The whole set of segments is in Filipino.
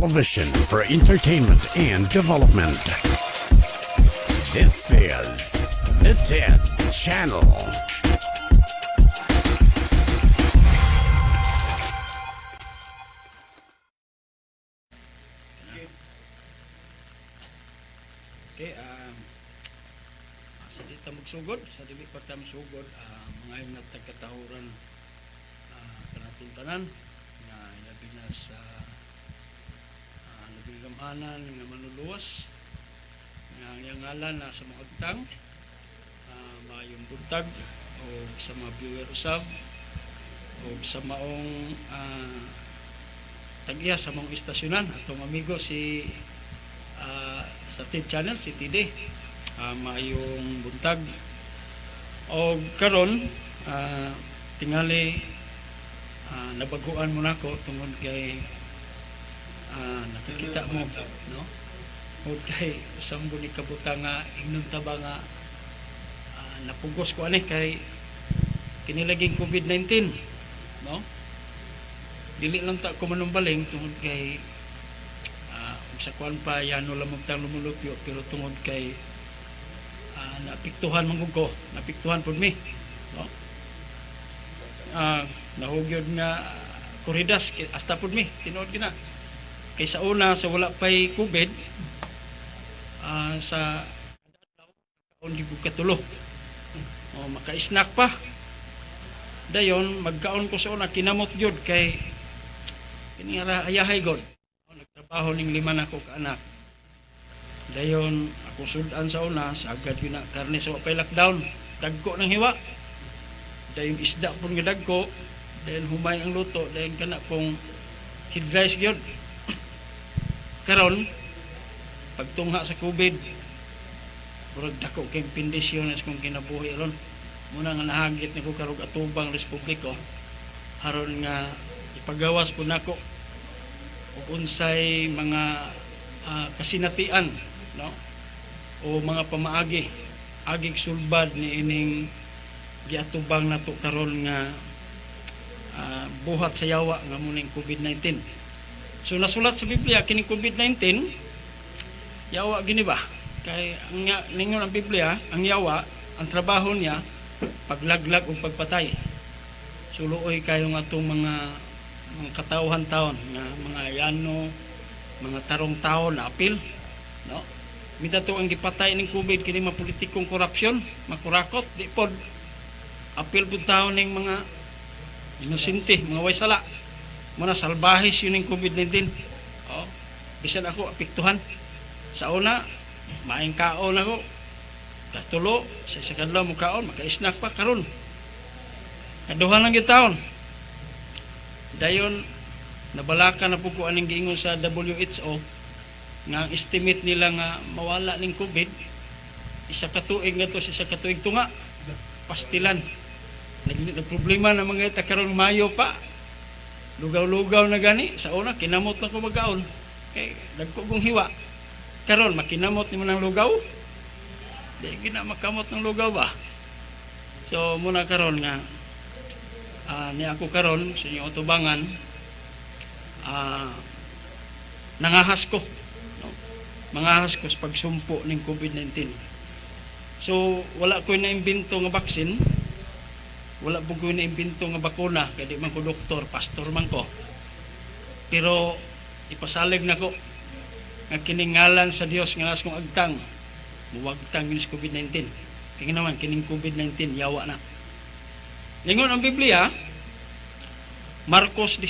television for entertainment and development. This is the TED Channel. Okay, sa di ta magsugod, sa dili pa ta magsugod, mga yung natagkatahuran kanatong tanan nga labi na sa nabigamanan nga manuluwas nga ang ngalan na sa mga agtang mayong buntag o sa mga viewer usab o sa maong tag-iya sa maong istasyonan atong amigo si sa TED Channel, si TD, maayong buntag. O karon tingali nabaguan mo nako tungod kay nakikita mo, no? O kay usang ni kabutang nga ingnon ta ba nga napugos ko ani kay kinilaging COVID-19, no? Dili lang ta ko manumbaling tungod kay sa kuan pa yano lamang tang lumulupyo pero tungod kay naapektuhan man ko, naapektuhan pud mi, no? Nahugyod nga kuridas hasta pud mi tinuod gina kay sa una sa wala pay COVID sa kaon gid katulo maka-snack pa dayon magkaon ko sa una kinamot gyud kay kini ara ayahay god nagtrabaho ning 5 na ko ka anak. Dayon ako sudan sa una, sagad yun na karne sa wapay lockdown. Dagko ng hiwa. Dayon isda pun nga dagko. Dayon humay ang luto. Dayon kana kong head rice gyud. Karon pagtungha sa COVID, murag dako kay pendisyones kong kinabuhi ron. Muna nga nahagit nako karog atubang republiko. Haron nga ipagawas pud nako ug unsay mga kasinatian, no? O mga pamaagi agig sulbad ni ining giatubang nato karon nga buhat sa yawa nga muning COVID-19. So nasulat sa Biblia kining COVID-19 yawa gini ba? Kay ang ningon ang Biblia, ang yawa, ang trabaho niya paglaglag ug pagpatay. Suluoy kayo nga atong mga katawhan taon nga mga yano, mga tarong taon na apil, no? Mita to ang gipatay ning COVID kini mga politikong korupsyon, makurakot di pod apil pud taon ning mga inosente, mga way sala. Muna salbahis yun ning COVID-19. Oh, bisan ako apektuhan. Sa una, maing kaon ako. Katulo, sa kadlaw mo kaon, maka-snack pa karon. Kaduhan lang gyud taon. Dayon nabalaka na po ko aning giingon sa WHO nga ang estimate nila nga mawala ning COVID isa ka tuig nga to sa isa ka tuig tunga pastilan nagproblema na mga karon Mayo pa lugaw-lugaw na gani sa una kinamot lang ko magaon kay dagko kong hiwa karon makinamot nimo nang lugaw di gina makamot ng lugaw ba so muna karon nga ni ako karon sa inyong utubangan nangahas ko, no? Mangahas ko sa pagsumpo ng COVID-19. So wala ko na-imbento nga baksin, wala po ko na-imbento nga bakuna kaya di man ko doktor, pastor man ko, pero ipasalig na ko nga kiningalan sa Dios nga nas kong agtang muwagtang yun sa COVID-19 kaya naman kining COVID-19 yawa na. Lingon ang Biblia, Marcos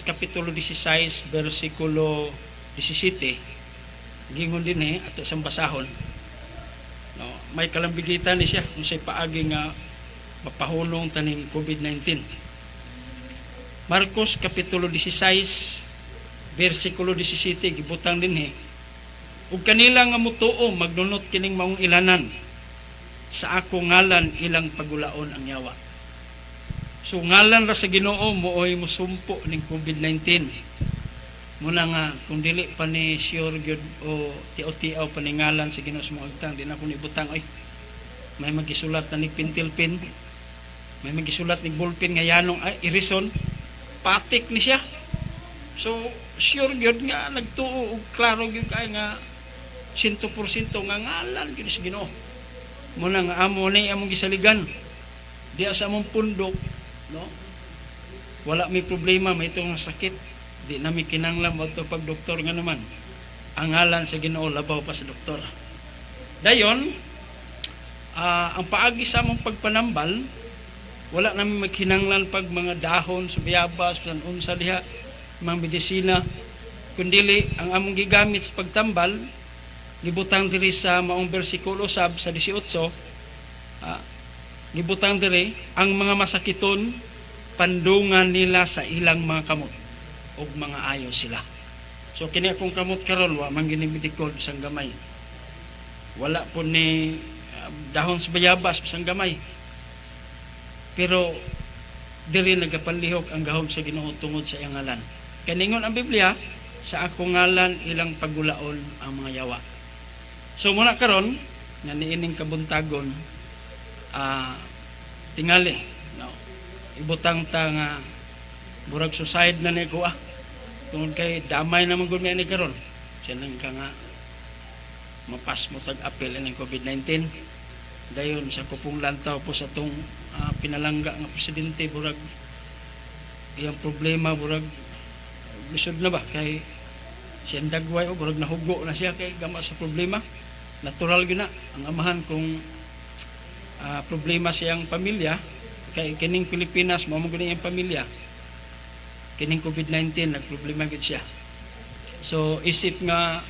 kapitulo 16, versikulo 17. Gingon din ato sa basahon. No, may kalambigitan ni siya kung sa'y paagi nga mapahulong taning COVID-19. Marcos kapitulo 16, versikulo 17, gibutang din ug kanila nga mutuo magnunot kining maong ilanan. Sa ako ngalan ilang pagulaon ang yawa. So ngalan ra sa Ginoo mooy musumpo ning COVID-19. Muna nga kung dili pa ni sure gyud o tiaw-tiaw pa ni ngalan sa Ginoo sa mga agtang di na ko nibutang oy. May magisulat na ni pentilpin. May magisulat ni ballpen nga yanong ay irison patik ni siya. So sure gyud nga nagtuo og klaro gyud kay nga 100% nga ngalan gyud sa Ginoo. Muna nga amo ni among gisaligan diya sa among pundok, no? Wala may problema, may itong sakit. Di na may kinanglan mo ito pag doktor nga naman. Ang ngalan sa Ginoo labaw pa sa doktor. Dayon, ang paagi sa among pagpanambal, wala namin magkinanglan pag mga dahon, subiyabas, unsa diha, mga medisina, kundili ang among gigamit sa pagtambal, gibutang diri sa maong bersikulo sab sa 18, gibutang diri ang mga masakiton pandungan nila sa ilang mga kamot ug mga ayo sila. So kini akong kamot karon wa man gini medikol bisang gamay. Wala po ni dahon sa bayabas bisang gamay. Pero diri nagapanlihok ang gahom sa Ginoo tungod sa iyang ngalan. Kaningon ang Biblia, sa akong ngalan ilang pagulaon ang mga yawa. So muna karon nga niining kabuntagon tingali, no, ibutang ta nga burag suicide na ni ko tungod kay damay naman gud ni karon siya lang ka nga mapas mo tag apel ng COVID-19 dayon sa kupong lantaw po sa tong pinalangga nga presidente burag iyang problema burag lisod na ba kay siya dagway o burag nahugo na siya kay gama sa problema natural gyud na ang amahan kung problema siyang pamilya kay kining Pilipinas mo gud iyang pamilya kining COVID-19 nagproblema gid siya. So isip nga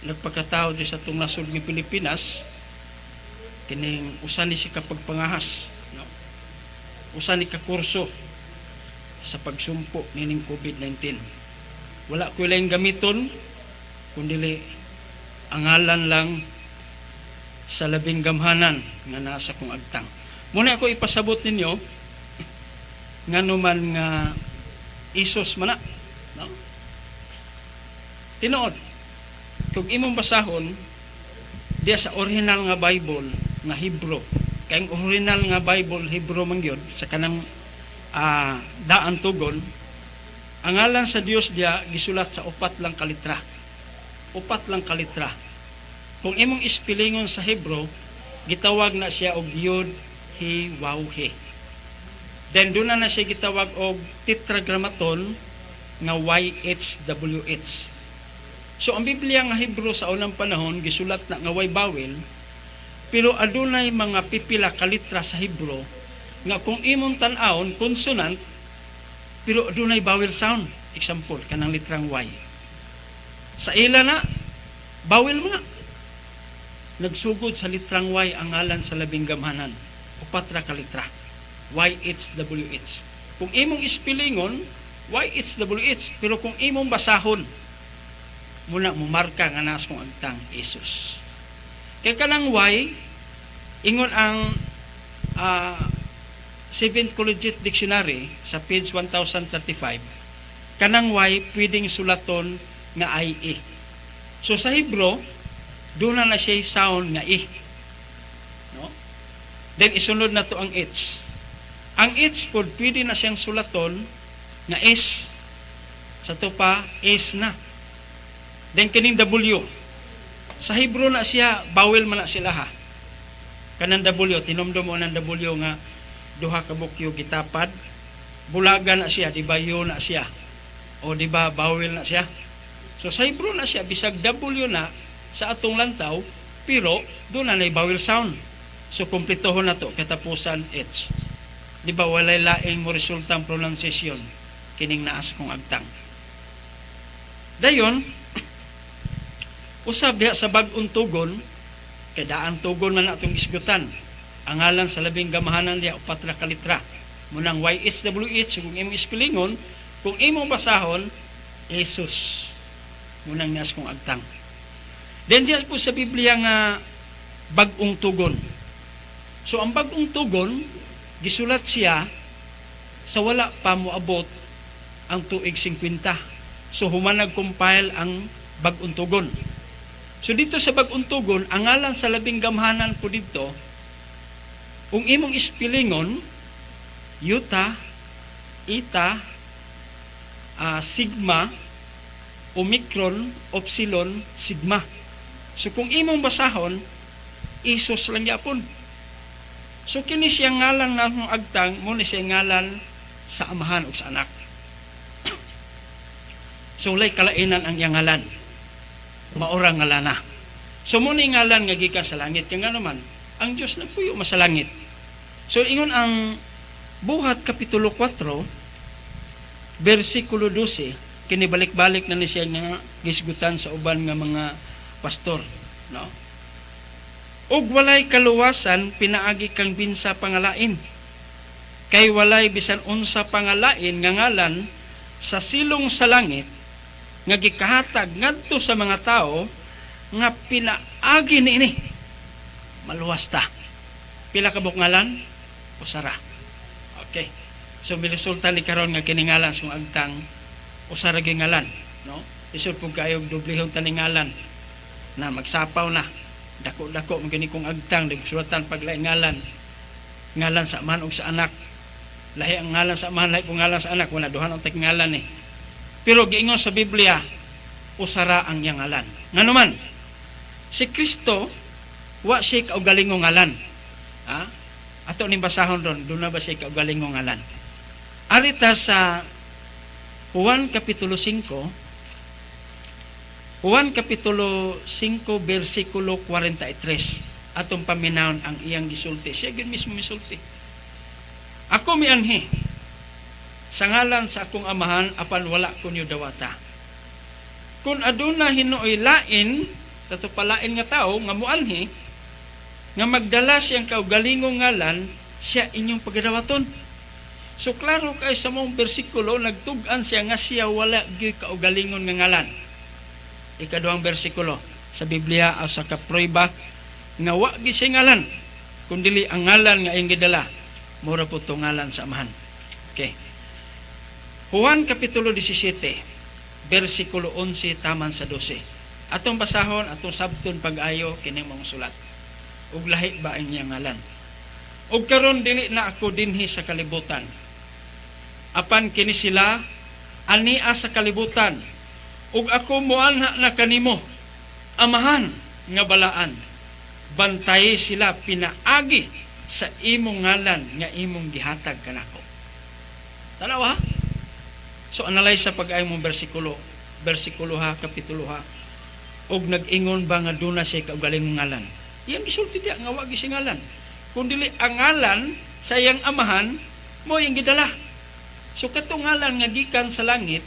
nagpakatao di sa tong nasod ng Pilipinas kining usa ni siya kapagpangahas, no? Usa ni ka kurso sa pagsumpo nining COVID-19. Wala ko lang gamiton kundi ang ngalan lang sa labing gamhanan nga nasa kong agtang. Muna ako ipasabot ninyo nga naman nga Isos man na, no? Tinuod kung imong basahon diya sa original nga Bible nga Hebrew kay ang original nga Bible Hebrew man gyud sa kanang daan tugon ang ngalan sa Dios diya gisulat sa 4 lang kalitra. 4 lang kalitra. Kung imong ispelingon sa Hebrew, gitawag na siya og Yod, He, Waw, He. Then doon na siya gitawag og tetragrammaton nga YHWH. So ang Biblia nga Hebrew sa unang panahon gisulat na nga way bawel, pero adunay mga pipila ka litra sa Hebrew nga kung imong tan-awon consonant pero adunay vowel sound. Example kanang litrang Y. Sa ila na bawel mo na. Nagsugod sa litrang Y ang ngalan sa labing gamhanan. 4 ka litra. YHWH. Kung imong ispelingon, YHWH. Pero kung imong basahon, muna mo marka nga nas kong agtang Isus. Kaya kanang Y, ingon ang 7th Collegiate Dictionary sa page 1035, kanang Y pwedeng sulaton nga IE. So sa Hebrew, doon na siya sound nga I. No? Then isunod na to ang H. Ang H po, pwede na siyang sulaton nga S. Sa to pa, S na. Then kining W. Sa Hebrew na siya, bawel man na sila ha. Kanang W, tinumdum mo ng W nga duha ka bukyo gitapad. Bulaga na siya, di ba yun na siya? O di ba bawel na siya? So sa Hebrew na siya, bisag W na sa atong lantaw, pero doon na bawel sound. So kumpletohon na to, katapusan H. Di ba walay laing mo resultang pronunciation kining naas kong agtang. Dayon, usab diha sa bag-ong tugon, kay daan tugon man atong isgutan. Ang ngalan sa labing gamahanan diha 4 ka litra. Munang YHWH kung imong ispelingon, kung imong basahon, Jesus. Munang naas kong agtang. Then diyan po sa Biblia nga bag-ong tugon. So ang bag-ong tugon gisulat siya sa wala pa moabot ang tuig 50. So human nag-compile ang bag-ong tugon. So dito sa bag-ong tugon, ang ngalan sa labing gamhanan po dito, kung imong ispelingon, Yuta, Ita, sigma, omicron, epsilon, sigma. So kung imong basahon, Isos lang yapon. So kini siya ngalan na ng agtang, mo ni siya ngalan sa amahan o sa anak. So lay kalainan ang iyang ngalan. Maurang ngalana. So mo ni ngalan nga gikan sa langit. Kaya nga naman, ang Diyos nagpuyo sa langit. So ingon ang Buhat Kapitulo 4, versikulo 12, kinibalik-balik na ni siya nga gisgutan sa uban nga mga pastor. No? Og walay kaluwasan, pinaagi kang binsa pangalain. Kay walay bisan unsa pangalain nga ngalan sa silong sa langit, nga gikahatag ngadto sa mga tao, nga pinaagi niini. Maluwas ta. Pila ka ngalan? Usara. Okay. So miresulta ni karon nga kiningalan sa mga agtang usara gingalan, no? Isod pug kayog dublihon taningalan na magsapaw na. Dako-dako mo gani kong agtang nagsulatan paglaing ngalan. Ngalan sa amahan o sa anak. Lahi ang ngalan sa amahan, lahi kung ngalan sa anak, wala duhan ang ngalan eh. Pero giingon sa Biblia, usara ang iyang ngalan. Nganuman, si Kristo, wa siya kaugalingong ngalan. Ha? Ato ni basahon ron, doon na ba siya kaugalingong ngalan? Arita sa Juan Kapitulo 5, Juan Kapitulo 5, versikulo 43, atong paminahon ang iyang gisulti. Siya gid mismo misulti. Ako mianhi, sa ngalan sa akong amahan, apan wala kunyo dawata. Kung aduna hinuoy lain, tatupalain nga tao, nga muanhi, nga magdala siyang kaugalingong ngalan, siya inyong pagdawaton. So klaro kay sa mong bersikulo, nagtug-an siya nga siya wala gyud kaugalingon nga ngalan. Ikaduhang bersikulo sa Biblia o sa kapruiba nga wa gi siya ngalan, kundili ang ngalan nga iyang gidala, mura po itong ngalan sa amahan. Okay. Juan Kapitulo 17, versikulo 11 taman sa 12. Atong basahon, atong sabton pag-ayo kining mga sulat. Ug lahi ba ang iyang ngalan? Ug karon dili na ako dinhi sa kalibutan. Apan kini sila ania sa kalibutan. Ug ako moanha na kanimo, amahan nga balaan. Bantay sila pinaagi sa imong ngalan nga imong gihatag kanako. Tanaw ha? So analyze sa pag-ay mong bersikulo ha, kapitulo ha. Og nag-ingon ba nga duna siya kaugalingong ngalan? Iyang gisulti diya nga wa gi ngalan. Kundi ang ngalan sa iyang amahan mo yung gidala. So katong ngalan nga gikan sa langit,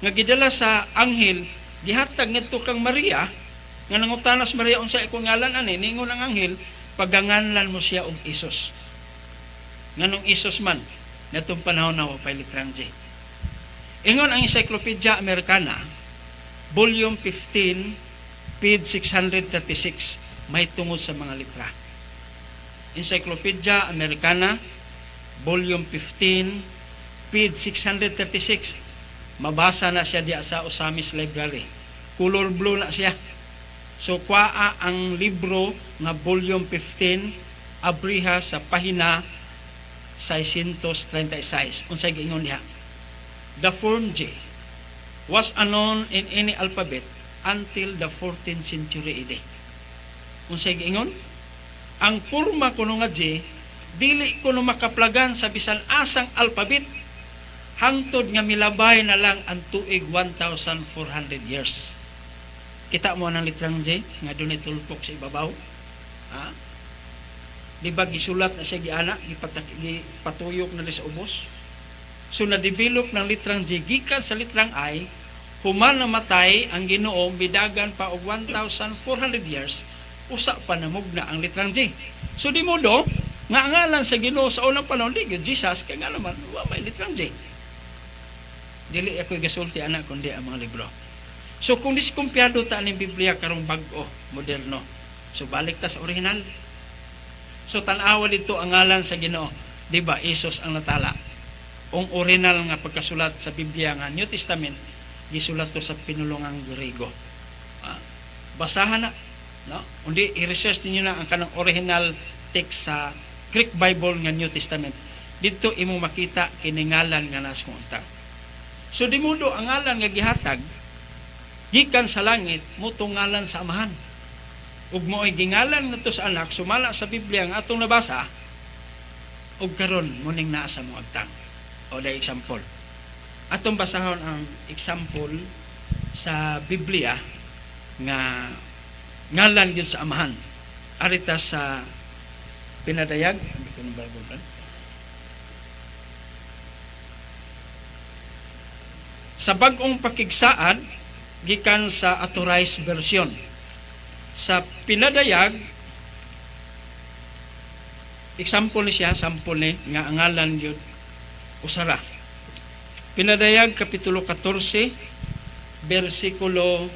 nga gidala sa anghel, gihatag ngadto kang Maria, nga nangutanas Maria unsa ikong ngalan ani, ningon ang anghel, paganganlan mo siya og Isos. Nganong Isos man, natong panahon na wa pay litrang J. Ingon ang Encyclopedia Americana, volume 15, page 636, may tungod sa mga litra. Encyclopedia Americana, volume 15, page 636. Mabasa na siya diya sa Osamis Library. Color blue na siya. So, kwaa ang libro nga volume 15, abriha sa pahina 636. Unsay giingon niya? The form J was unknown in any alphabet until the 14th century AD. Unsay giingon? Ang porma kuno nga J, dili kuno makaplagan sa bisan asang alphabet, hangtod nga milabay na lang ang tuig 1,400 years. Kita mo ang litrang J, nga doon tulpok sa ibabaw. Ha? Di ba gisulat na siya giana, gipatuyok na sa ubos? So na-develop ng litrang J, gikan sa litrang I, human namatay ang Ginoo, bidagan pa og 1,400 years, usa pa namugna ang litrang J. So di mo do, nga ngalan sa Ginoo sa unang panahon, di Jesus, kaya nga naman, wa may litrang J. Dili ako gasulti anak kundi ang mga libro. So kung diskumpiyado ta ang Biblia karong bag-o, moderno, so balik ta sa original. So tan-awa dito ang ngalan sa Ginoo, di ba? Isos ang natala. Ang original nga pagkasulat sa Biblia nga New Testament, gisulat to sa pinulungang Grego. Basahan na, no? Undi i-research niyo na ang kanang original text sa Greek Bible nga New Testament. Dito imo makita kiningalan nga nas kung untang. So di modo ang ngalan nga gihatag gikan sa langit moto ngalan sa amahan. Ug mo'y gingalan nato sa anak sumala sa Biblia nga atong nabasa ug karon muning naa sa mga agtang. O da example. Atong basahon ang example sa Biblia nga ngalan gyud sa amahan. Arita sa pinadayag, hindi ko na Bible. Sa bag-ong pakigsaad gikan sa authorized version. Sa pinadayag, example ni siya, sample ni nga ang ngalan yun usara. Pinadayag kapitulo 14 versikulo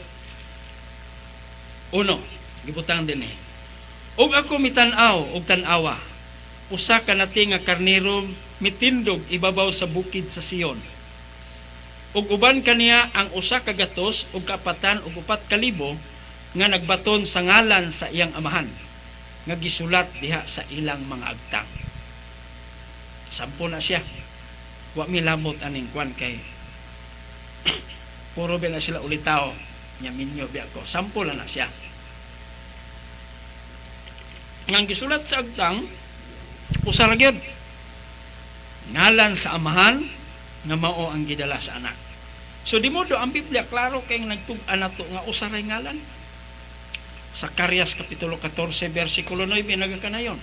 1 gibutang din eh. Og ako mitan-aw og tan-awa usa ka nati nga karnero mitindog ibabaw sa bukid sa Sion. Ug uban kaniya ang usa ka gatos ug kapatan ug 4,000 nga nagbaton sa ngalan sa iyang amahan nga gisulat diha sa ilang mga agtang. Sampo na siya. Wa mi lamot aning kwan kay puro ba na sila ulitaw nya minyo biya ko. Sampo na siya. Nang gisulat sa agtang usa ra gyud ngalan sa amahan nga mao ang gidala sa anak. So di modo ang Biblia klaro kay nagtug-an nato nga usa ra ngalan. Zacarias kapitulo 14 versikulo 9 nagakanayon.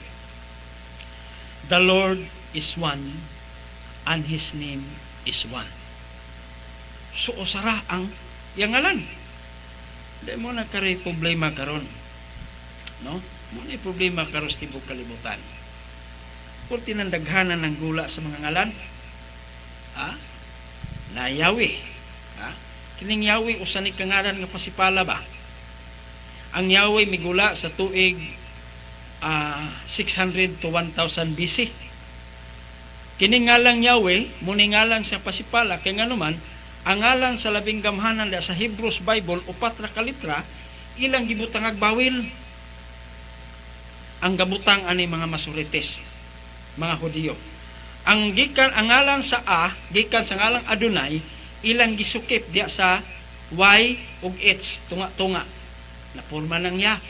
The Lord is one and His name is one. So usara ang yang ngalan. Di mo na kare problema karon. No? Mo ni problema karon sa tibok kalibutan. Kung tinandaghanan ng gula sa mga ngalan, na Yahweh. Kining Yahweh usa ni kangaran nga pasipala ba? Ang Yahweh migula sa tuig 600 to 1000 BC. Kining ngalang Yahweh muni ngalan sa pasipala kay nganuman ang ngalan sa labing gamhanan sa Hebrews Bible 4 ra ka litra ilang gibutang bawil. Ang gabutang ani mga masurites, mga Hudiyo. Ang gikan ang ngalan sa gikan sa ngalang Adonai ilang gisukip diya sa Y ug H tunga-tunga na porma ng Ya.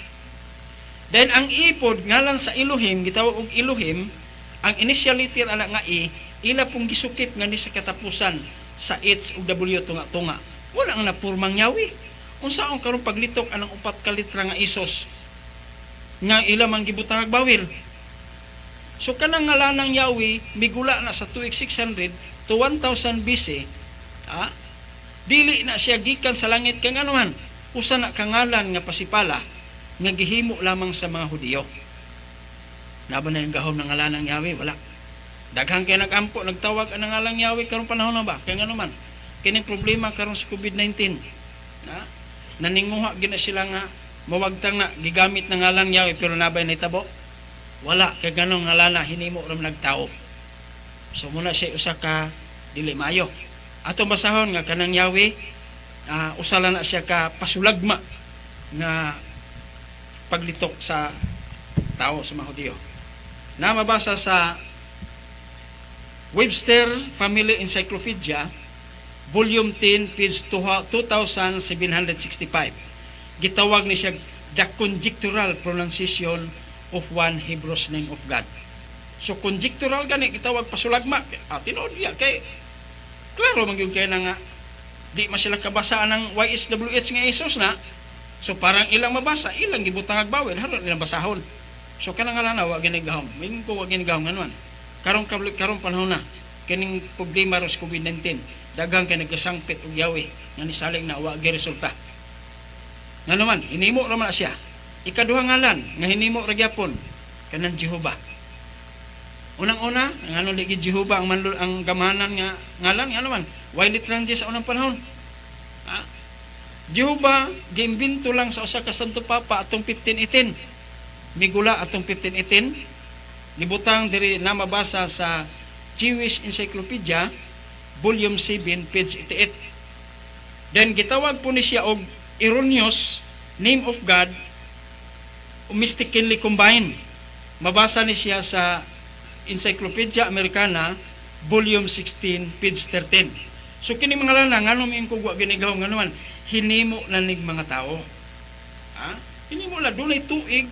Then ang ipod ngalan sa Elohim gitawag og Elohim, ang initial letter ana nga ila pong gisukip nga ni sa katapusan sa H ug W tunga-tunga. Wala ang napurmang Yahweh. Unsa ang karon paglitok anang 4 ka litra nga isos nga ila man gibutang bawil. So kanang ngalanang Yahweh migula na sa tuig 600 to 1000 BC. Dili na siya gikan sa langit kay nganuman usa na kangalan nga pasipala nga gihimo lamang sa mga Hudiyo. Naba na yung gahom ng ngalan ng Yahweh? Wala. Daghang kay nagampo, nagtawag ang ngalan ng Yahweh karong panahon na ba? Kaya nga naman, kining problema karon sa COVID-19. Naninguha gina sila nga mawagtang na gigamit ng ngalan ng Yahweh pero nabay na itabo? Wala. Kaya ganong ngalan na hinimo ram nagtao. So muna siya usa ka dili maayo. Ato basahon nga kanang Yahweh, usala na siya ka pasulagma nga paglitok sa tao sa mga Hudiyo. Na mabasa sa Webster Family Encyclopedia, Volume 10, page 2765. Gitawag ni siya the conjectural pronunciation of one Hebrew's name of God. So conjectural gani gitawag pasulagma. Tinuod diya kay klaro man gyud kay na nga di man sila kabasaan ng YSWH nga Isos na. So parang ilang mabasa, ilang gibutang agbawil haron ilang basahon. So kanang ngalan wa ginigahom. Ming ko wa ginigahom nganuan. Karong panahon na kining problema ros COVID-19. Daghang kay nagkasangpit og Yahweh nga nisalig na wa gi resulta. Nganuman, hinimo ra man siya. Ikaduha ngalan nga hinimo ra gyapon kanang Jehovah. Unang-una, ngano ligi Jehovah ang gamanan nga ngalan nga naman. Why litranji sa unang panahon? Jehovah giimbento lang sa usa ka Santo Papa atong 1518. Migula atong 1518. Nibutang diri na mabasa sa Jewish Encyclopedia, Volume 7, page 88. Then gitawag po ni siya og erroneous name of God, mistakenly combined. Mabasa ni siya sa Encyclopedia Americana, Volume 16, page 13. So kini mga lana nganong miing kugwa ginigaw nga naman hinimo na nig mga tao. Ha? Hinimo la dunay tuig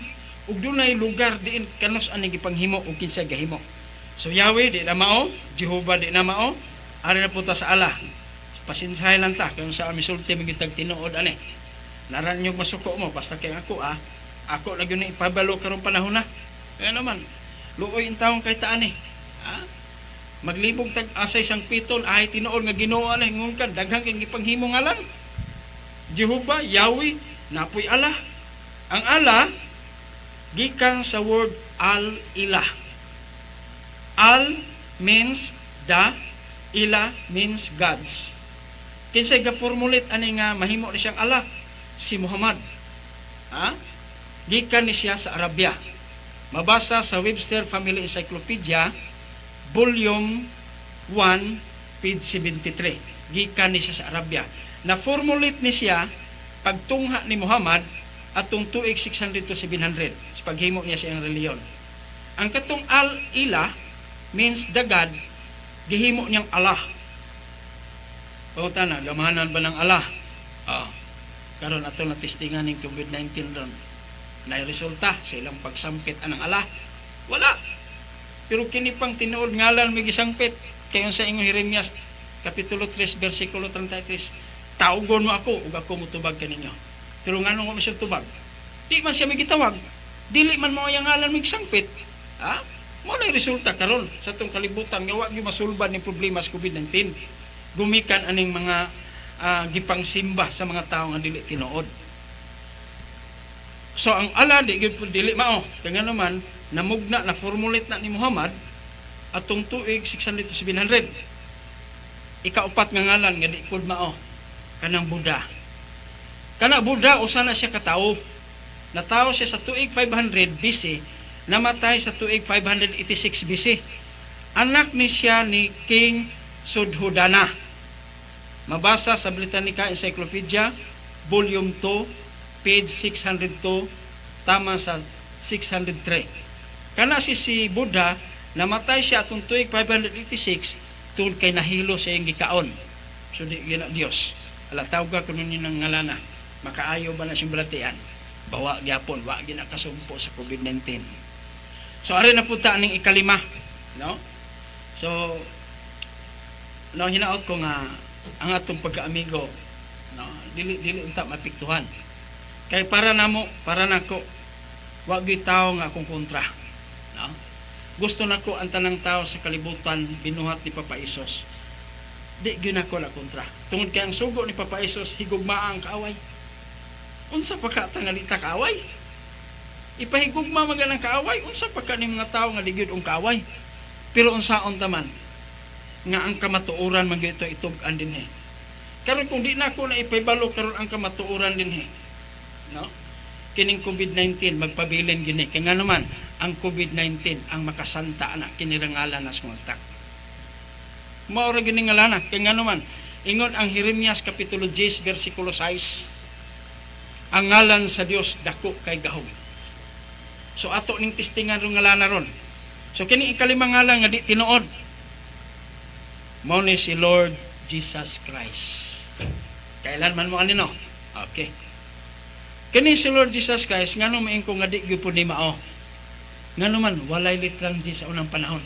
ug dunay lugar diin kanos ani gipanghimo ug kinsa gahimo. So Yahweh di na mao, Jehovah di na mao, ari na punta sa Allah. Pasinsahay lang ta kung sa misulti magitag tinuod ani. Naran nyo masuko mo basta kay ako ako na gyud ipabalo karong panahon na. Kaya naman luoy in taong kay taan maglibog tag asay sang piton ay tinuod nga Ginoo ani ngun ka daghang kay gipanghimo ngalan. Jehovah, Yahweh, napoy Allah. Ang Allah gikan sa word al-ilah. Al means the, ilah means gods. Kinsay ga-formulate ani nga mahimo ni siyang Allah? Si Muhammad. Gikan ni siya sa Arabia. Mabasa sa Webster Family Encyclopedia, Volume 1, page 73. Gikan ni siya sa Arabia. Na-formulate ni siya pagtungha ni Muhammad atong tuig 600 to 700 sa paghimo niya sa iyang reliyon. Ang katong al-ilah means the God, gihimo niyang Allah. Pauta na, gamahanan ba ng Allah? Karon ato na testingan ng COVID-19 ron. Resulta sa ilang pagsampit anang Allah? Wala. Pero kini pang tinuod ngalan may gisampit. Kayon sa ingon Jeremias Kapitulo 3, versikulo 33, taugon mo ako ug ako mutubag kaninyo. Pero nganong mo siya tubag? Di man siya may gitawag. Dili man mo yang ngalan may gisampit. Mo na resulta karon sa atong kalibutan nga wa gyud masulbad ni problema sa COVID-19. Gumikan aning mga gipangsimba sa mga tao nga dili tinuod. So ang Allah di gyud dili mao. Kaya naman namugna na formulate na ni Muhammad atong tuig 600 to 700. Ikaupat nga ngalan nga di pud mao kanang Buddha. Kana Buddha usa na siya katao. Natawo siya sa tuig 500 BC, namatay sa tuig 586 BC. Anak ni siya ni King Suddhodana. Mabasa sa Britannica Encyclopedia, Volume 2, page 602, tama sa 603. Kana si Buddha, namatay siya atong tuig 586 tungod kay nahilo sa iyang gikaon. So di gina Dios. Ala tawag ka kuno ni nang ngalana. Makaayo ba na siyang balatian? Bawa gyapon, wa ginakasumpo sa COVID-19. So ari na punta ning ikalima, no? So hinaot ko nga ang atong pagkaamigo, no, dili unta mapiktuhan. Kay para nako wa gyud tawo nga akong kontra, no? Gusto nako ang tanang tao sa kalibutan binuhat ni Papa Isos. Di gyud nako la kontra. Tungod kay ang sugo ni Papa Isos higugmaa ang kaaway. Unsa pa ka tangalita kaaway? Ipahigugma man ganang kaaway, unsa pa ka ni mga tao nga di gyud ang kaaway. Pero unsaon taman nga ang kamatuoran man gyud itug-an dinhi. Karon kung di na ako na ipahibalo karon ang kamatuoran dinhi, no? Kining COVID-19 magpabilin gini kay nga naman ang COVID-19 ang makasanta na kinirangalan na sumagtak. Mao ra gini ngalana kay nga naman ingon ang Jeremias Kapitulo 10 versikulo 6, ang ngalan sa Dios dako kay gahom. So ato ning testingan ro ngalana ron. So kini ikalimang ngalan nga di tinuod, mao ni si Lord Jesus Christ. Kailan man mo anino? Okay. Kini si Lord Jesus Christ ngano maingko nga di gyud pud ni mao. Ngano man walay literal di sa unang panahon.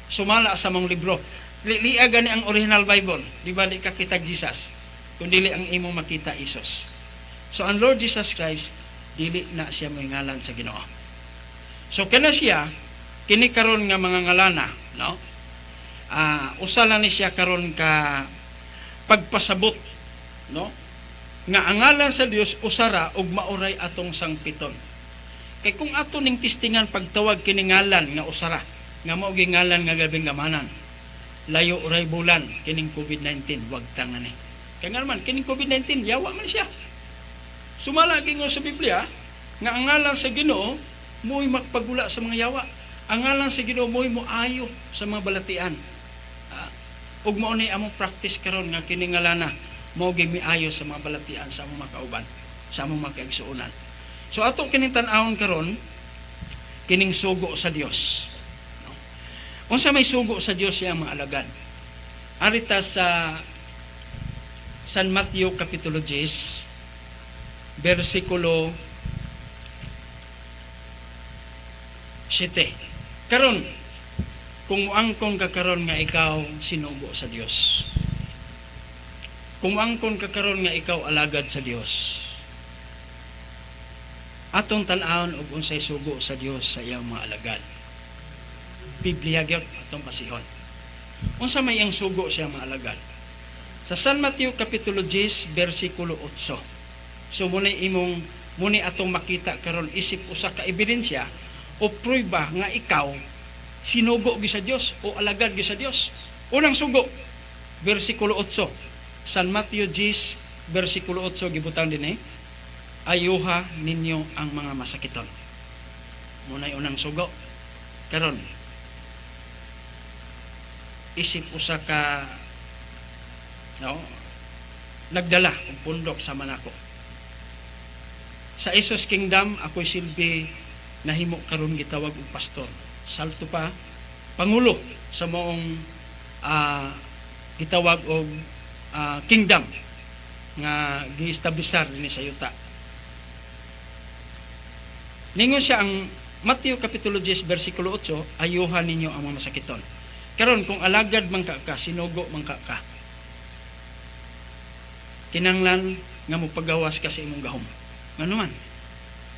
Sumala sa mong libro. Liya gani ang original Bible, di ba di ka kitag Jesus, kundi ang imo makita Isos. So ang Lord Jesus Christ dili na siya may ngalan sa Ginoo. So kana siya kini karon nga mga ngalana, no? Usa na ni siya karon ka pagpasabot, no? Nga ang ngalan sa Dios usara ug mauray atong sangpiton. Kay kung ato ning tistingan pagtawag kini ngalan nga usara, nga mao gi ngalan nga gabing gamanan, layo uray bulan kining COVID-19 wag tangan ni. Kay nga naman kining COVID-19 yawa man siya. Sumala gingon sa Biblia nga ang ngalan sa Ginoo mo'y magpagula sa mga yawa. Ang ngalan sa Ginoo mo'y moayo sa mga balatian. Ug mao ni among practice karon nga kini ngalana mao gyud miayo sa mga balatian sa among makauban, sa among makaigsuonan. So ato kining tan-awon karon kining sugo sa Dios. No? Unsa may sugo sa Dios siya mga alagad? Arita sa San Mateo Kapitulo 10, versikulo 7. Karon, kung muangkon ka karon nga ikaw sinugo sa Dios. Kung muangkon ka karon nga ikaw alagad sa Dios. Atong tan-awon og unsay sugo sa Dios sa iyang mga alagad. Biblia gyud atong pasihon. Unsa may iyang sugo sa iyang mga alagad? Sa San Mateo Kapitulo 10, versikulo 8. So muni atong makita karon isip usa ka ebidensya o prueba nga ikaw sinugo gi sa Dios o alagad gi sa Dios. Unang sugo, versikulo 8. San Mateo 10, versikulo 8 gibutang dinhi, ayuha ninyo ang mga masakiton. Munay unang sugo. Karon isip usa ka nagdala og pundok sa manako. Sa Isus Kingdom ako'y silbi nahimo karon gitawag og pastor. Salto pa pangulo sa moong gitawag og kingdom nga giestablisar dinhi sa yuta. Ningon siya ang Mateo Kapitulo 10, versikulo 8, ayuhan ninyo ang mga masakiton. Karon kung alagad man ka, sinugo man ka, kinanglan nga mo pagawas ka sa imong gahom. Ngano man,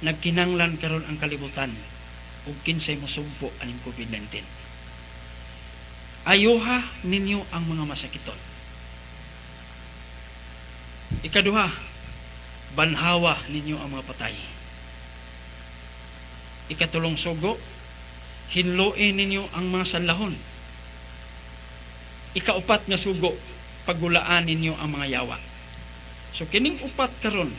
nagkinanglan karon ang kalibutan ug kinsay mosugpo aning COVID-19. Ayuha ninyo ang mga masakiton. Ikaduha, banhawa ninyo ang mga patay. Ikatulong sugo, hinluin ninyo ang mga sanlahon. Ikaupat nga sugo, pagulaan ninyo ang mga yawa. So kining upat karon,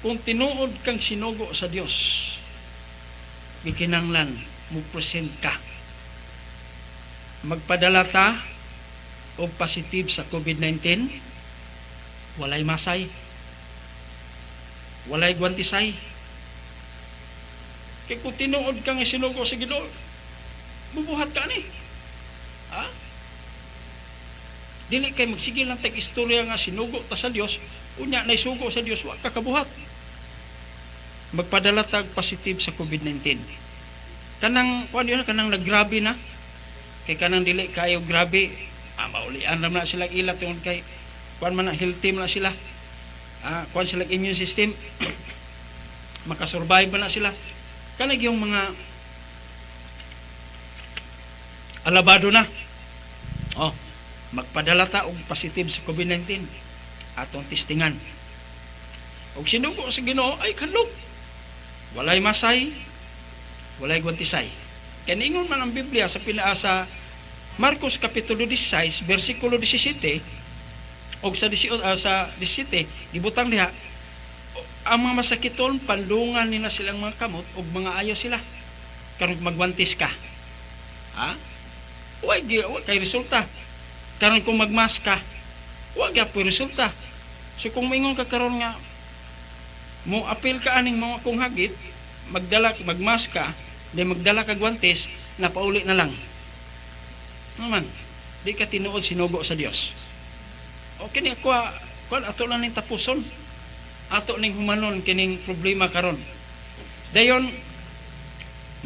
kung tinuod kang sinugo sa Dios, gikinanglan mo present ka. Magpadala ta og positive sa COVID-19, walay masay, walay gwantisay. Kaya kung tinuod kang sinugo sa Ginoo, bubuhat ka ni. Ha? Dili kay magsigil lang tag istorya nga sinugo ta sa Dios, unya na isugo sa Dios, wa ka kabuhat. Magpadala tag positive sa COVID-19. Kanang kanang naggrabe na. Kay kanang dili kayo grabe, maulian na sila ilat tungod kay kuan man na healthy man na sila. Kuan sila immune system. Makasurvive na sila. Kanang yung mga alabado na. Magpadala ta og positive sa COVID-19 atong testingan. Og sinugo sa Ginoo ay kanlog. Walay masay, walay gwantisay. Kaya ningon man ang Biblia sa pinaasa Marcos Kapitulo 16, versikulo 17, o sa 17, gibutang diha, ang mga masakiton, pandungan nila silang mga kamot, o mga ayaw sila. Karon magwantis ka. Huwag kay resulta. Karon kung magmas ka, huwag po resulta. So kung maingon ka karon nga, mo apil ka aning mga kung hagit, magmas ka, di magdala ka gwantes, napauli na lang. Naman, di ka tinuod sinugo sa Dios. Okay ni ako, ato lang ning tapuson. Ato ning humanon kining problema karon. Dayon,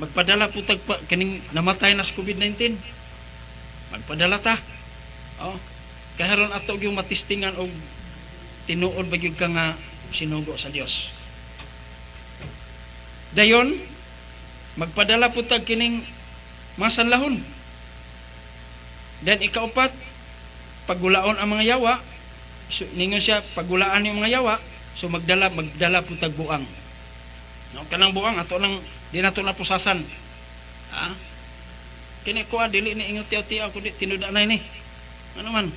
magpadala po kining namatay na sa COVID-19. Magpadala ta. Kaharon ato yung matistingan og tinuod ba gyud ka nga sinugo sa Dios. Dayon, magpadala po tag kining mga sanlahon. Then ikaupat, pagulaon ang mga yawa. So, ningon siya, pagulaan yung mga yawa. So magdala po tag buang. Kanang buang ato lang di nato na pusasan. Kini ko dili ni ingon tiyaw-tiyaw ko tinuda na ini. Ano man?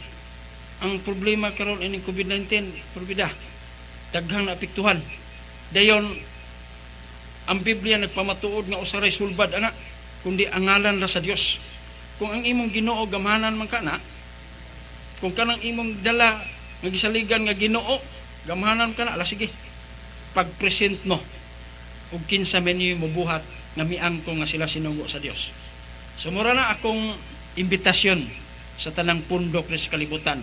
Ang problema karon ini COVID-19, porbida. Daghang naapektuhan. Dayon ang Biblia nagpamatuod nga usaray sulbad ana kundi ang ngalan ra sa Dios. Kung ang imong Ginoo gamahanan man kana, kung kanang imong dala nga gisaligan nga Ginoo gamahanan kana, ala sige. Pag-present mo ug kinsa man niyo mobuhat nga miangko nga sila sinugo sa Dios. So mura na akong imbitasyon sa tanang pundok ni sa kalibutan.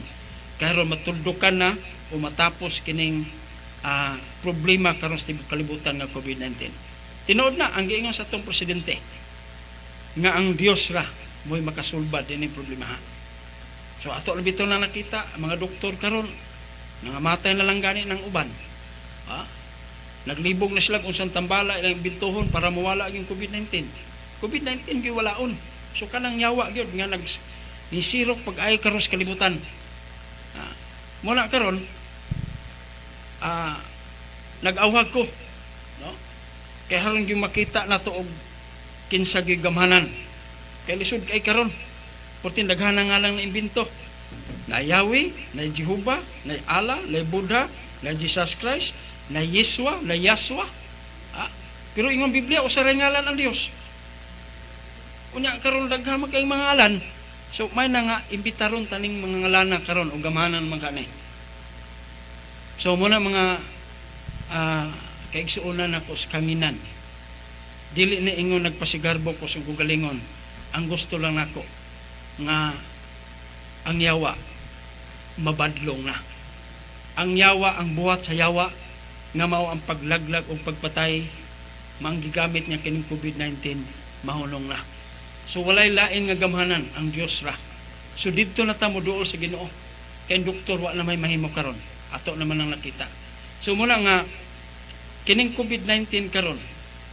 Karon matuldukan na o matapos kining problema karon sa kalibutan nga COVID-19. Tinuod na ang giingon sa atong presidente nga ang Dios ra mo'y makasulbad dinhi problema. So ato bitaw na nakita ang mga doktor karon nangamatay na lang gani ng uban. Naglibog na sila kung saan tambala ilang bintuhon para mawala ang COVID-19. COVID-19 gyud walaon. So kanang yawa gyud nga nisirok pag-ay karon sa kalibutan. Muna karon nag-awag ko, no? Kay haron gyud makita nato og kinsa gyud gamhanan. Kay lisod kay karon portin daghana nga lang na imbento. Na Yahweh, na Jehovah, na Allah, na Buddha, na Jesus Christ, na Yeswa, na Yaswa. Pero ingon Biblia usa ra ngalan ang Dios. Unya karon daghan kay mga ngalan. So may na nga imbitaron taning mga ngalan karon o gamhanan man kani. So muna mga kaigsuonan ako sa kanginan. Dili na ingon nagpasigarbo ko sa gugalingon. Ang gusto lang nako nga ang yawa mabadlong na. Ang yawa, ang buhat sa yawa nga mao ang paglaglag o pagpatay manggigamit niya kining COVID-19 mahunong na. So walay lain nga gamhanan ang Dios ra. So didto na ta mo duol sa Ginoo. Kay doktor wa na may mahimo karon. Ato naman ang nakita. So muna nga kining COVID-19 karon,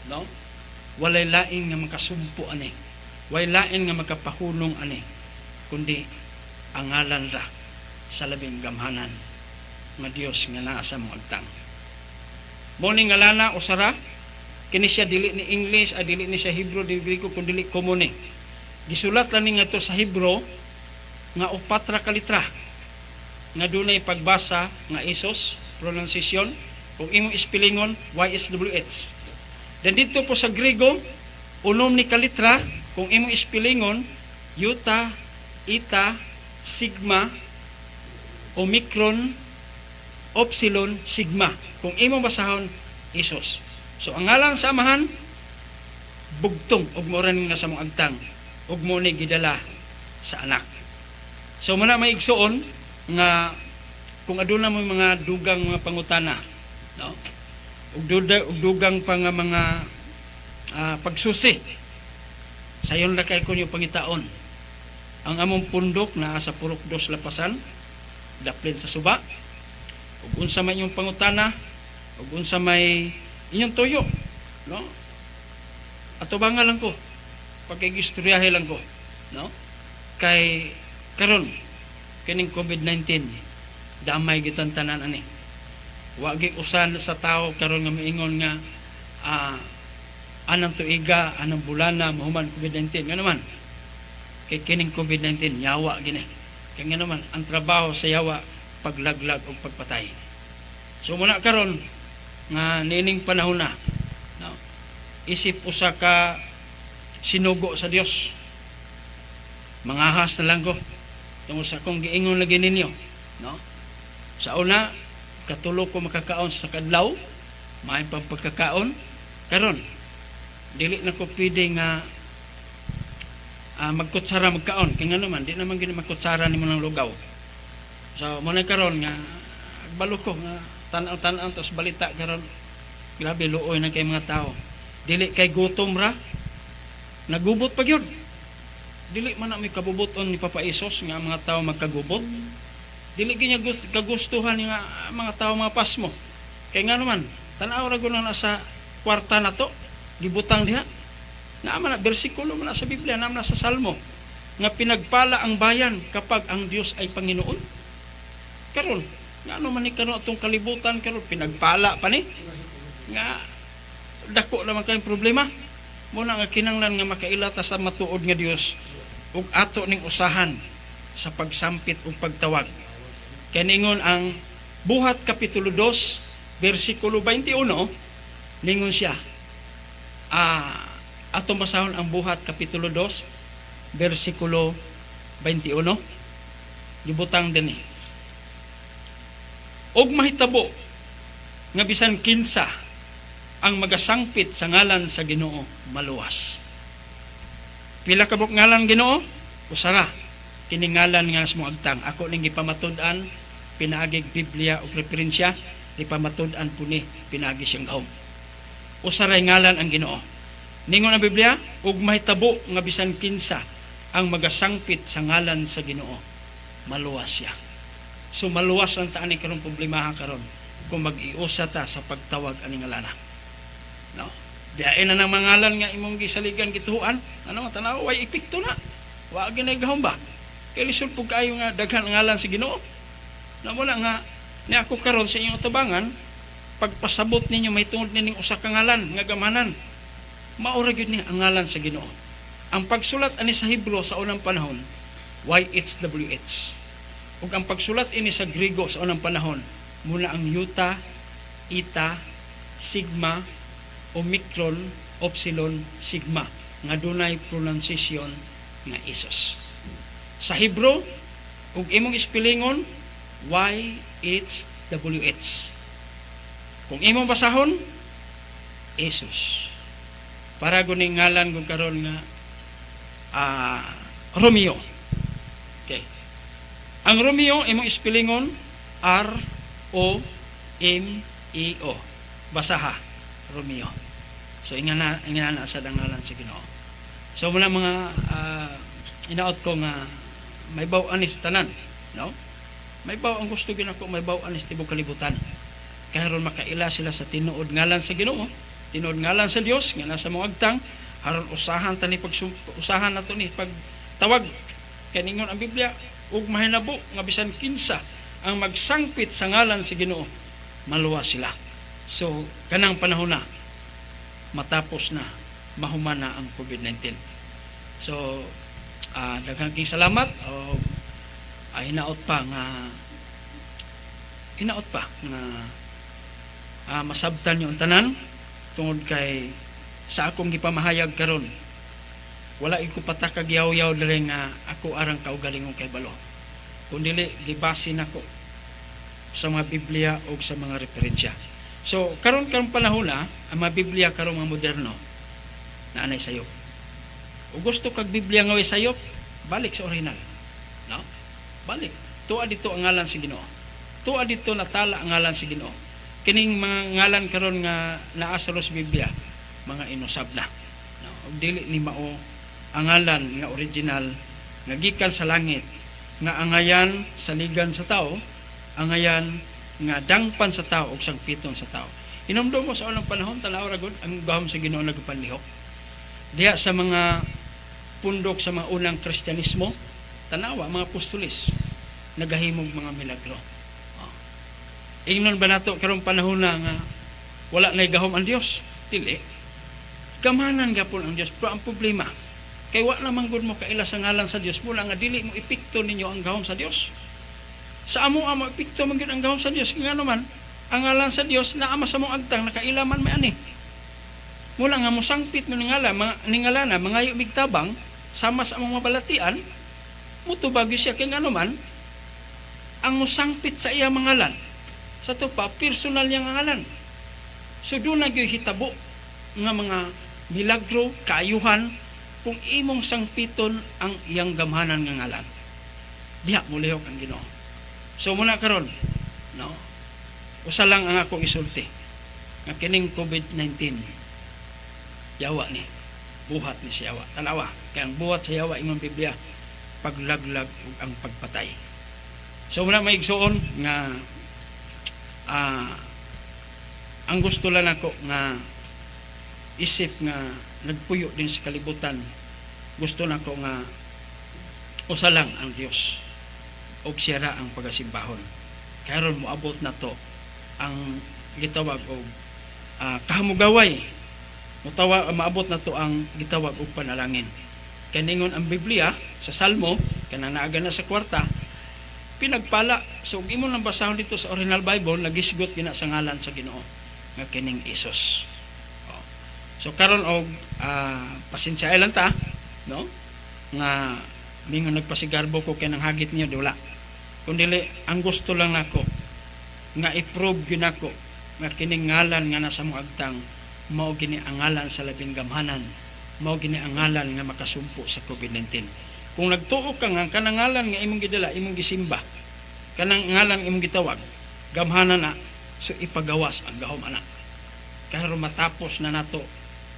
no? Walay lain nga makasumpo ani. Walay lain nga makapahulong ani kundi ang ngalan ra sa labing gamhanan nga Dios nga naa sa mga agtang. Mo ni ngalana usara kini siya dili ni English, dili ni siya Hebrew, dili Grego, kundi dili komune. Gisulat lang ni nga to sa Hebrew nga 4 ka litra nga dunay pagbasa nga Isos, pronunciation, kung imong ispelingon YSWH. Dan dito po sa Grego, unom ni kalitra, kung imong ispelingon Iota, Eta, Sigma, Omicron, Upsilon, Sigma. Kung imong basahon Isos. So ang ngalang samahan bugtong ug mo rin nga sa mong agtang ug mo ni gidala sa anak. So muna may igsuon nga kung aduna mo mga dugang mga pangutana, no? Ug dugang pa nga mga pagsusi. Sayon ra kay kunyo pangitaon. Ang among pundok naa sa Purok 2 Lapasan, daplin sa suba. Ug unsa man yung pangutana, ug unsa may inyong tuyo, no? Ato banga lang ko, pagkaigistoryahe lang ko, no? Kay karon kining COVID-19 damay gitan tanan ani. Wa gyud usan sa tao karon nga miingon nga anang tuiga, anang bulana mahuman COVID-19 nga naman. Kay kining COVID-19 yawa gini. Kay nga naman ang trabaho sa yawa paglaglag o pagpatay. So muna karon nga nining panahon na, no? Isip usa ka sinugo sa Dios. Mangahas na lang ko tungod sa akong giingon lagi ninyo, no? Sa una katulo ko makakaon sa kadlaw, may pang pagkakaon karon dili na ko pwede nga magkutsara magkaon kay nga naman di naman gini magkutsara nimo ng lugaw. So mo na karon nga agbalo ko nga tan-aw tos balita karon grabe luoy na kay mga tao. Dili kay gutom ra nagubot pa gyud. Dili man na may kabubuton ni Papa Isos nga mga tao magkagubot. Dili ginya kagustuhan nga mga tao mga pasmo. Kay nga naman tan-aw ra gud na sa kwarta na to gibutang diha. Naman na bersikulo man sa Biblia, naman na sa Salmo nga pinagpala ang bayan kapag ang Dios ay Panginoon. Karon nga ano man ni karon atong kalibutan karon pinagpala pa ni nga dako naman kay problema. Muna nga kinanglan nga makailata sa matuod nga Dios ug ato ning usahan sa pagsampit ug pagtawag. Kay ningon ang Buhat kapitulo 2 bersikulo 21 ningon siya atong basahon ang Buhat kapitulo 2 bersikulo 21 gibutang dinhi. Og mahitabo nga bisan kinsa ang magasangpit sa ngalan sa Ginoo maluwas. Pila ka buk ngalan Ginoo? Usara. kiningalan nga sa mga agtang. Ako ning gipamatud-an, pinaagig Biblia o referensya, gipamatud-an po ni pinaagi siyang gahom. Usaray ngalan ang Ginoo. Ningon ang Biblia, ug mahitabo nga bisan kinsa ang magasangpit sa ngalan sa Ginoo, maluwas siya. So maluwas lang taan karong problema karon kung mag-iusa ta sa pagtawag ani ngalana. No. Diyain na ng mga ngalan nga imong gisaligan gituhuan, ano tanaw way epekto na. Wa ginay gahom ba? Kay lisod pug kayo nga daghan ang ngalan sa Ginoo. Namo na nga ni ako karon sa inyong tabangan, pagpasabot ninyo may tungod nining usa ka ngalan nga gamanan. Maura gyud ni ang ngalan sa Ginoo. Ang pagsulat ani sa Hebro sa unang panahon, YHWH. Ug ang pagsulat ini sa Griego sa unang panahon, muna ang Iota, Eta, Sigma, Omicron, Upsilon, Sigma nga dunay pronunciation nga Isos. Sa Hebro, ug imong ispelingon YHWH. Kung imong basahon, Isos. Para guning ngalan kung karon nga Romeo. Okay. Ang Romeo imong ispelingon R-O-M-E-O. Basaha, Romeo. So ingana sa dangalan sa Ginoo. So muna mga inaot ko nga may baw anis tanan, no? May baw ang gusto gyud ako, may baw anis tibok kalibutan. Karon makaila sila sa tinuod ngalan sa Ginoo, tinuod ngalan sa Dios nga nasa mga agtang, aron usahan tani usahan nato ni pagtawag. Kay ningon ang Biblia, ug mahinabo nga bisan kinsa ang magsangpit sa ngalan sa Ginoo, maluwas sila. So kanang panahon na matapos na mahuman na ang COVID-19. So daghang kay salamat o hinaot pa nga masabtan yung tanan tungod kay sa akong gipamahayag karon wala ko patakag yaw-yaw diri nga ako arang kaugalingon kay balo kundi gibase nako sa mga Biblia o sa mga referensya. So karon panahon na ang mga Biblia karon mga moderno na anay sayop. O gusto kag Biblia nga way sayop, balik sa original. No? Balik. Tuwa dito ang ngalan sa Ginoo. Tuwa dito natala ang ngalan sa Ginoo. Kining mga ngalan karon nga naa sa Biblia, mga inusab na. No? Og dili ni mao ang ngalan nga original nga gikan sa langit, nga angayan sa ligan sa tao, angayan nga dangpan sa tao ug sangpiton sa tao. Hinumdum mo sa unang panahon tanaw ra gud ang gahom sa Ginoo nagpanlihok. Diya sa mga pundok sa mga unang Kristyanismo, tanawa mga apostolis nagahimog mga milagro. Ingnon ba nato karong panahon na nga wala na gahom ang Dios? Dili. Gamanan gapon ang Dios, pero ang problema kay wa naman gud mo kaila sa ngalan sa Dios, mula nga dili mo epekto ninyo ang gahom sa Dios. Sa amo mo epekto man gyud ang gahom sa Dios, nga naman ang ngalan sa Dios naa sa mong agtang nakailaman may ani. Mula nga mo sangpit mo ningalana mangayo migtabang sama sa among mabalatian, mutubagi siya kay nga naman ang musangpit sa iya mangalan. Sa to pa personal niya ngalan. So doon na gyud hitabo nga mga milagro, kaayuhan kung imong sangpiton ang iyang gamhanan nga ngalan. Diha mo lihok ang Ginoo. So muna karon, no. Usa lang ang akong isulti. Nga kining COVID-19 yawa ni. Buhat ni si yawa. Tanawa, kaya ang buhat sa yawa imong Biblia paglaglag ug ang pagpatay. So muna may igsuon nga ang gusto lang ako nga isip nga nagpuyo din sa kalibutan, gusto nako nga usa lang ang Dios og siya ra ang pagasimbahon. Karon moabot na to ang gitawag og kahamugaway. Maabot na to ang gitawag og panalangin. Kaningon ang Biblia sa Salmo kanang naaga na sa kwarta, pinagpala. So imo nang basahon dito sa original Bible, nagisgot gina sa ngalan sa Ginoo nga kining Isos. So karon og pasensya lang ta, no? Nga mingon nagpasigarbo ko kay nang hagit niyo wala. Kundi ang gusto lang nako nga i-prove gyud nako nga kining ngalan nga nasa mong agtang mao gini ang ngalan sa labing gamhanan, mao gini ang ngalan nga makasumpo sa COVID-19. Kung nagtuo ka nga kanang ngalan nga imong gidala, imong gisimba, kanang ngalan imong gitawag, gamhanan na, so ipagawas ang gahom ana. Karon matapos na nato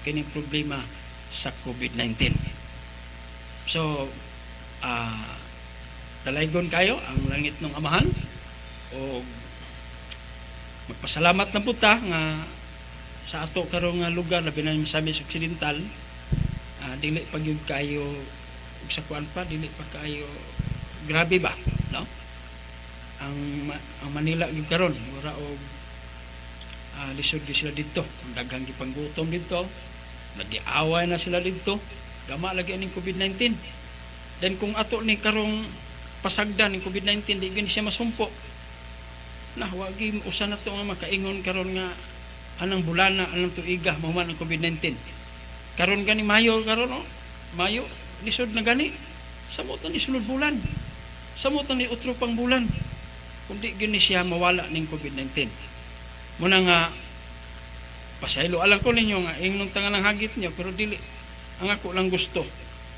kining problema sa COVID-19. So, dalaygon kayo ang langit ng amahan o magpasalamat na buta nga sa ato karong nga lugar labi na sa Misamis Occidental, dili pa gyud kayo ug sa kuan pa dili pa kayo grabe ba, no? Ang Manila gyud karon mura og lisod gyud sila dito, daghang gipanggutom dito, nagiaway na sila dito, gama lagi aning COVID-19. Then kung ato ni karong pasagdan ng COVID-19 di gani siya masumpo, na wagi usa na to nga makaingon karon nga anang bulana anang tuiga mahuman ang COVID-19. Karon gani Mayo karon, oh, Mayo lisod na gani, samot na ni sunod bulan, samot na ni utro pang bulan, kundi gani siya mawala ning COVID-19. Muna nga pasaylo alam ko ninyo nga ingnon tangan ang hagit niyo, pero dili ang ako lang gusto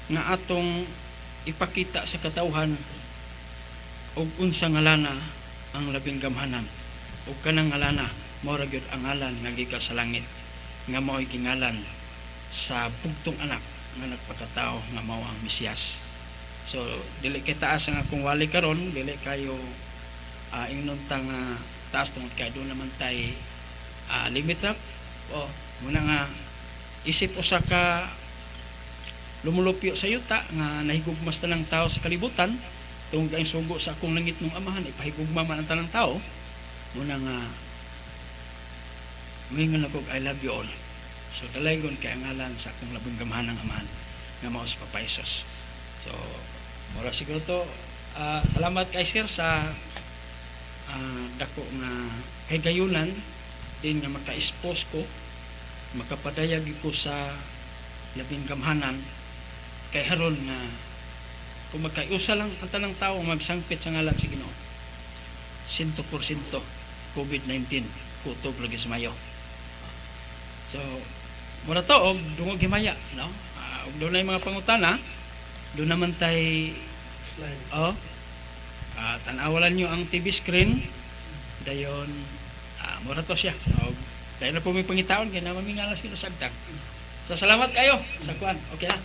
nga atong ipakita sa katawhan og unsa ngalana ang labing gamhanan ug kanang ngalana mao ra gyud ang ngalan nga gikan sa langit nga mao'y gingalan sa bugtong anak nga nagpakatao nga mao ang Mesiyas. So dili kay taas ang akong wali karon, dili kayo ingnon tang taas tungod kay do naman tay limit up. O muna nga isip usa ka lumulupyo sa yuta nga nahigugmas tanang tao sa kalibutan tungod kay sugo sa akong langit ng amahan ipahigugma man ang tanang tao. Muna nga mingon ako I love you all. So dalaygon kay ang ngalan sa akong labing gamhanan ng amahan nga mao si Papa Jesus. So mura siguro to salamat kay sir sa dako nga kay gayunan din nga maka-expose ko, makapadayag ko sa labing gamhanan kay haron nga kung magkaiusa lang ang tanang tao magsangpit sa ngalan sa Ginoo 100% COVID-19 kutob lagi sa Mayo. So mura to og dungog himaya, no? Og doon na yung mga pangutana, doon naman tay tanawalan nyo ang TV screen dayon mura to siya. Dahil na po may pangitaon kaya na mamingalas kita sagtang. So salamat kayo sa kuan. Okay na.